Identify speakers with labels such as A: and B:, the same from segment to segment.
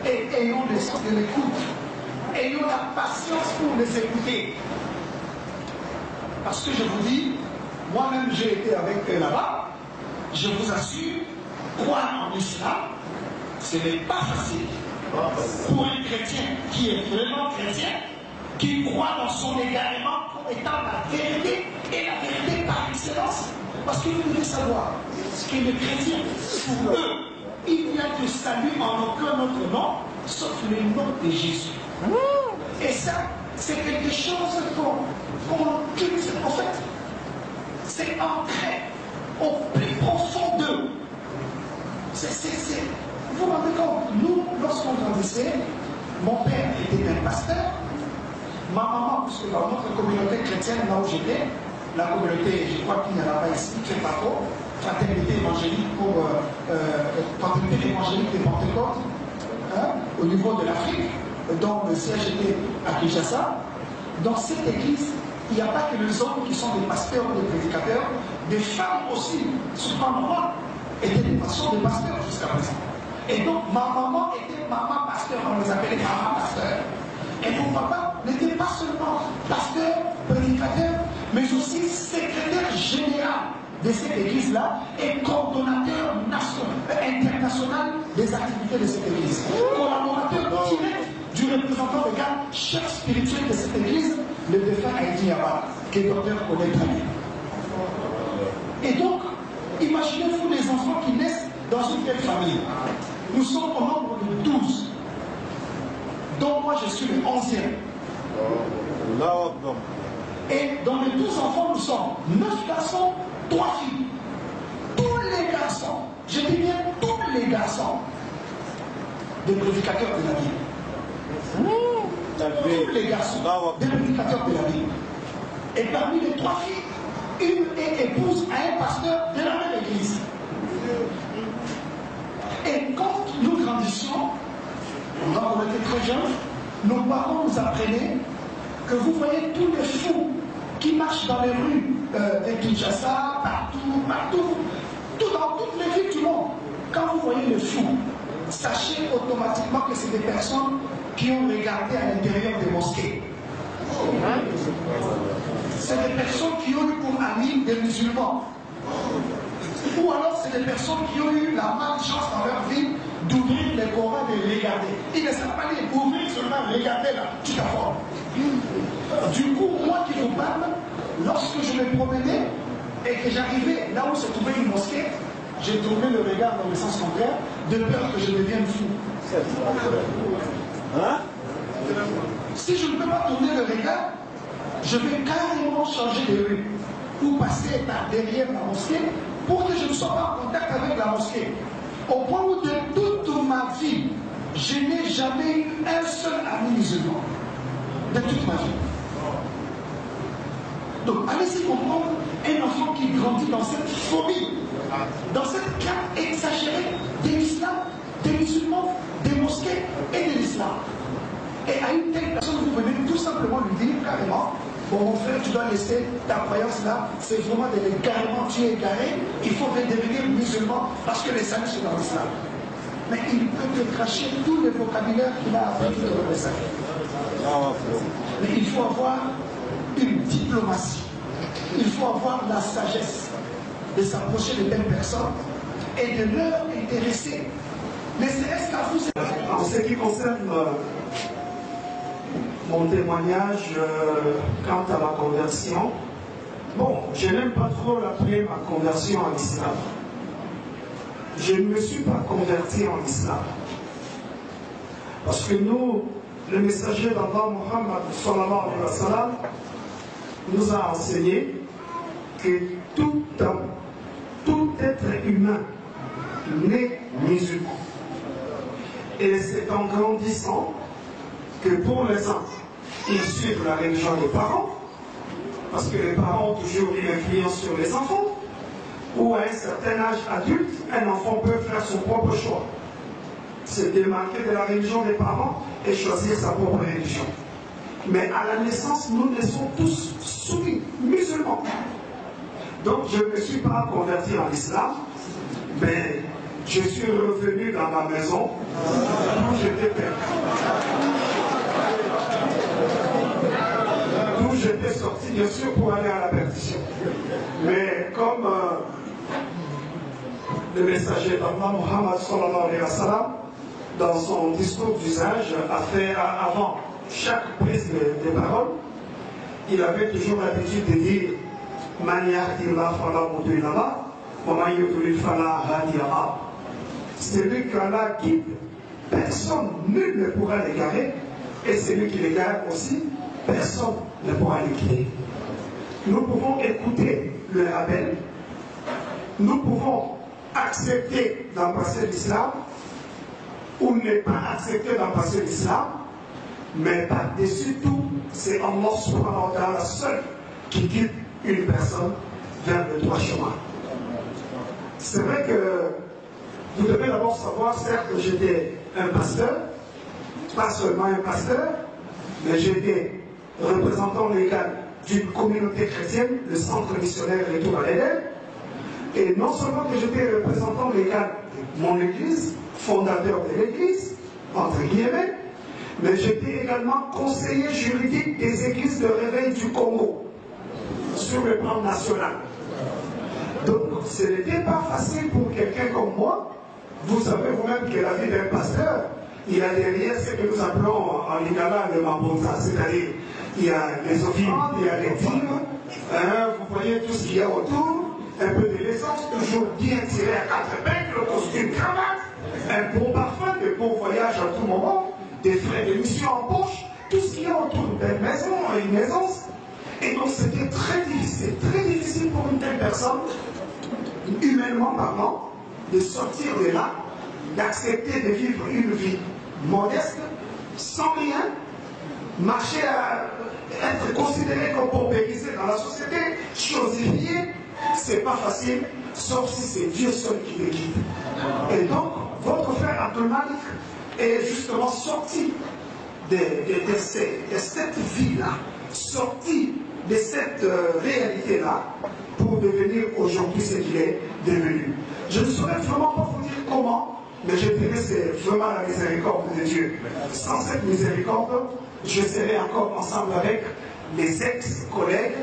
A: Et ayons l'esprit de l'écoute. Ayons la patience pour les écouter. Parce que je vous dis, moi-même j'ai été avec eux là-bas, je vous assure, croire en l'islam, ce n'est pas facile. Pour un chrétien qui est vraiment chrétien, qui croit dans son égarement comme étant la vérité et la vérité par excellence. Parce que vous devez savoir que les chrétiens, pour eux, il n'y a de salut en aucun autre nom, sauf le nom de Jésus. Et ça, c'est quelque chose qu'on culte. En fait, c'est ancré au plus profond d'eux. Vous vous rendez compte, nous, lorsqu'on grandissait, mon père était un pasteur, ma maman, puisque dans notre communauté chrétienne, là où j'étais, la communauté, je crois qu'il n'y en a pas ici, très pas trop, fraternité évangélique fraternité évangélique des Pentecôtes, hein, au niveau de l'Afrique, dont le siège était à Kinshasa. Dans cette église, il n'y a pas que les hommes qui sont des pasteurs ou des prédicateurs, des femmes aussi, souvent moi, étaient des pasteurs jusqu'à présent. Et donc ma maman était maman pasteur, on les appelait maman pasteur. Et mon papa n'était pas seulement pasteur, prédicateur, mais aussi secrétaire général de cette église-là et coordonnateur international des activités de cette église. Collaborateur direct du représentant de gars, chef spirituel de cette église, le défunt Haïti Yaba, que le docteur connaît très bien. Et donc, imaginez-vous les enfants qui naissent dans une telle famille. Nous sommes au nombre de 12. Donc moi je suis le 11e. Et dans les 12 enfants, nous sommes 9 garçons, 3 filles. Tous les garçons, je dis bien tous les garçons, des prédicateurs de la Bible. Tous les garçons, des prédicateurs de la Bible. Et parmi les 3 filles, une est épouse à un pasteur de la même église. Et quand nous grandissions, quand on était très jeunes, nos parents nous apprenaient que vous voyez tous les fous qui marchent dans les rues de Kinshasa, partout, dans toutes les villes du monde. Quand vous voyez les fous, sachez automatiquement que c'est des personnes qui ont regardé à l'intérieur des mosquées. C'est des personnes qui ont eu pour amis des musulmans. Ou alors c'est des personnes qui ont eu la malchance dans leur vie d'ouvrir les Corans et de regarder. Ils ne savent pas les ouvrir seulement, regarder là, tout à fait. Du coup, moi qui vous parle, lorsque je me promenais et que j'arrivais là où se trouvait une mosquée, j'ai tourné le regard dans le sens contraire, de peur que je devienne fou. Hein? Si je ne peux pas tourner le regard, je vais carrément changer de rue ou passer par derrière la mosquée pour que je ne sois pas en contact avec la mosquée. Au point où de toute ma vie, je n'ai jamais eu un seul ami musulman. De toute ma vie. Donc, allez-y comprendre un enfant qui grandit dans cette phobie, dans cette crainte exagérée de l'islam, des musulmans, des mosquées et de l'islam. Et à une telle personne, vous venez tout simplement lui dire carrément, bon mon frère, tu dois laisser ta croyance là, c'est vraiment de l'égarement, tu es égaré, il faut redevenir musulman parce que les saluts sont dans l'islam. Mais il peut te cracher tout le vocabulaire qu'il a appris de l'islam. Mais il faut avoir une diplomatie, il faut avoir la sagesse de s'approcher de telles personnes et de leur intéresser. Mais c'est-ce qu'à vous, en ce qui concerne mon témoignage quant à la conversion, bon, je n'aime pas trop l'appeler ma conversion en islam. Je ne me suis pas converti en islam. Parce que nous, le messager d'Allah Muhammad sallallahu alayhi wa sallam, nous a enseigné que tout homme, tout être humain naît musulman. Et c'est en grandissant que pour les enfants, ils suivent la religion des parents, parce que les parents ont toujours une influence sur les enfants, ou à un certain âge adulte, un enfant peut faire son propre choix. Se démarquer de la religion des parents et choisir sa propre religion. Mais à la naissance, nous naissons tous soumis, musulmans. Donc je ne me suis pas converti en islam, mais je suis revenu dans ma maison où j'étais j'étais perdu. D'où j'étais sorti, bien sûr, pour aller à la perdition. Mais comme le messager d'Allah, Muhammad sallallahu alayhi wa sallam, dans son discours d'usage, a fait avant chaque prise de parole, il avait toujours l'habitude de dire Man yahdillah fala mudilla lahu wa man yudlil fala hadiya lahu. Celui qu'Allah guide, personne, nul ne pourra l'égarer, et celui qui l'égare aussi, personne ne pourra l'égarer. Nous pouvons écouter le rappel, nous pouvons accepter d'embrasser l'islam ou ne pas accepter d'embrasser l'islam, mais par-dessus tout, c'est Allah subhanahu wa ta'ala seul qui guide une personne vers le droit chemin. C'est vrai que vous devez d'abord savoir, certes, que j'étais un pasteur, pas seulement un pasteur, mais j'étais représentant légal d'une communauté chrétienne, le centre missionnaire Retour à l'Éden, et non seulement que j'étais représentant légal de mon église, fondateur de l'église, entre guillemets, mais j'étais également conseiller juridique des églises de réveil du Congo, sur le plan national. Donc, ce n'était pas facile pour quelqu'un comme moi. Vous savez vous-même que la vie d'un pasteur, il y a derrière ce que nous appelons en lingala le mambonza, c'est-à-dire il y a les offrandes, il y a les dîmes, vous voyez tout ce qu'il y a autour, un peu de l'essence, toujours bien tiré à 4 épingles, le costume cravate, un bon parfum, de bons voyages à tout moment, des frais de mission en poche, tout ce qu'il y a autour d'une maison, une aisance. Et donc c'était très difficile pour une telle personne, humainement parlant, de sortir de là, d'accepter de vivre une vie modeste, sans rien, marcher à être considéré comme paupérisé dans la société, chosifié, c'est pas facile, sauf si c'est Dieu seul qui les guide. Et donc, votre frère Abdul-Malik est justement sorti de cette vie-là, sorti de cette réalité-là, pour devenir aujourd'hui ce qu'il est devenu. Je ne saurais vraiment pas vous dire comment, mais je dirais que c'est vraiment la miséricorde de Dieu. Sans cette miséricorde, je serais encore ensemble avec les ex-collègues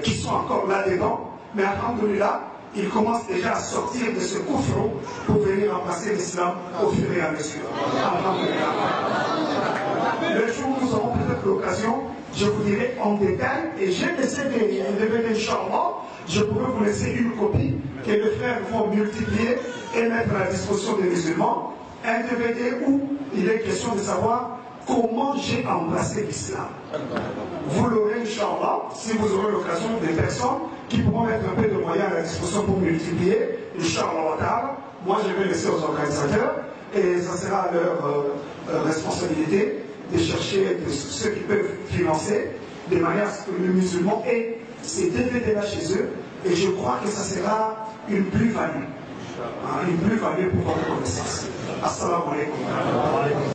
A: qui sont encore là-dedans, mais alhamdoulilah, ils commencent déjà à sortir de ce gouffre pour venir embrasser l'islam au fur et à mesure. Le jour où nous aurons peut-être l'occasion, je vous dirai en détail, et j'ai laissé des DVD Inch'Allah, je pourrais vous laisser une copie que les frères vont multiplier et mettre à la disposition des musulmans, un DVD où il est question de savoir comment j'ai embrassé l'islam. Vous l'aurez, Inch'Allah, si vous aurez l'occasion, des personnes qui pourront mettre un peu de moyens à la disposition pour multiplier, Inch'Allah, moi je vais laisser aux organisateurs, et ça sera à leur responsabilité de chercher ceux qui peuvent financer, de manière à ce que les musulmans aient ces DVD-là chez eux, et je crois que ça sera une plus-value. Une plus-value pour votre connaissance. Assalamu alaikum.